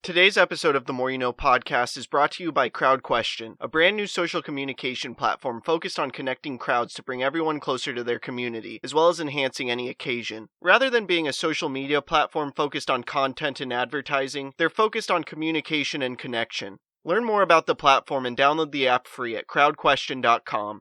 Today's episode of the More You Know podcast is brought to you by CrowdQuestion, a brand new social communication platform focused on connecting crowds to bring everyone closer to their community, as well as enhancing any occasion. Rather than being a social media platform focused on content and advertising, they're focused on communication and connection. Learn more about the platform and download the app free at crowdquestion.com.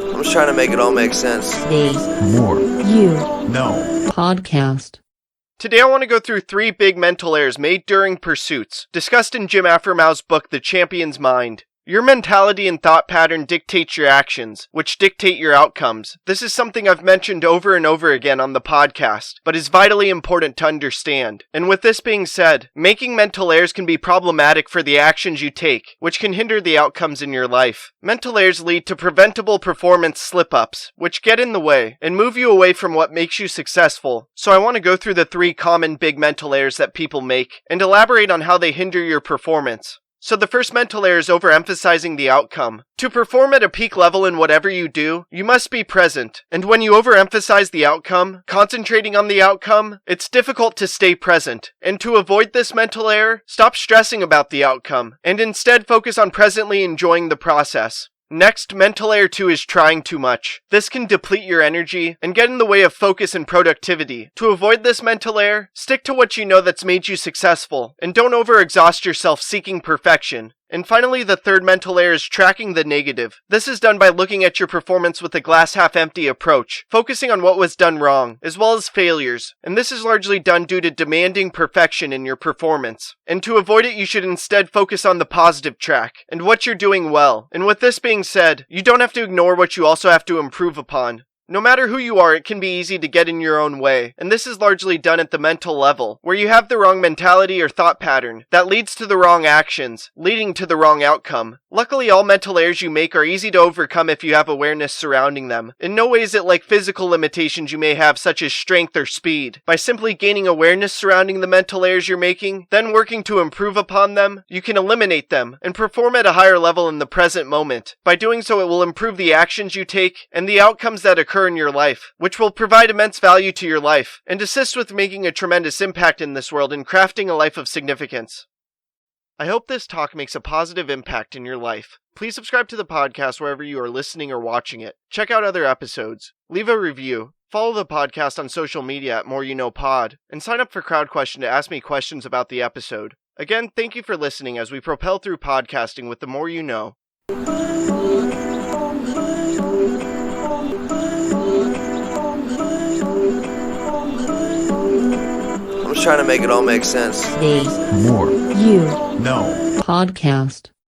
I'm just trying to make it all make sense. Today's More You No podcast. Today I want to go through 3 big mental errors made during pursuits, discussed in Jim Afremow's book, The Champion's Mind. Your mentality and thought pattern dictates your actions, which dictate your outcomes. This is something I've mentioned over and over again on the podcast, but is vitally important to understand. And with this being said, making mental errors can be problematic for the actions you take, which can hinder the outcomes in your life. Mental errors lead to preventable performance slip-ups, which get in the way and move you away from what makes you successful. So I want to go through the 3 common big mental errors that people make, and elaborate on how they hinder your performance. So the first mental error is overemphasizing the outcome. To perform at a peak level in whatever you do, you must be present. And when you overemphasize the outcome, concentrating on the outcome, it's difficult to stay present. And to avoid this mental error, stop stressing about the outcome, and instead focus on presently enjoying the process. Next, mental error 2 is trying too much. This can deplete your energy and get in the way of focus and productivity. To avoid this mental error, stick to what you know that's made you successful, and don't overexhaust yourself seeking perfection. And finally, the third mental error is tracking the negative. This is done by looking at your performance with a glass half empty approach, focusing on what was done wrong, as well as failures. And this is largely done due to demanding perfection in your performance. And to avoid it, you should instead focus on the positive track, and what you're doing well. And with this being said, you don't have to ignore what you also have to improve upon. No matter who you are, it can be easy to get in your own way, and this is largely done at the mental level, where you have the wrong mentality or thought pattern that leads to the wrong actions, leading to the wrong outcome. Luckily, all mental errors you make are easy to overcome if you have awareness surrounding them. In no way is it like physical limitations you may have, such as strength or speed. By simply gaining awareness surrounding the mental errors you're making, then working to improve upon them, you can eliminate them and perform at a higher level in the present moment. By doing so, it will improve the actions you take and the outcomes that occur in your life, which will provide immense value to your life and assist with making a tremendous impact in this world and crafting a life of significance. I hope this talk makes a positive impact in your life. Please subscribe to the podcast wherever you are listening or watching it. Check out other episodes. Leave a review. Follow the podcast on social media at More You Know Pod, and sign up for CrowdQuestion to ask me questions about the episode. Again, thank you for listening as we propel through podcasting with the More You Know. I'm just trying to make it all make sense. Today's More You No podcast.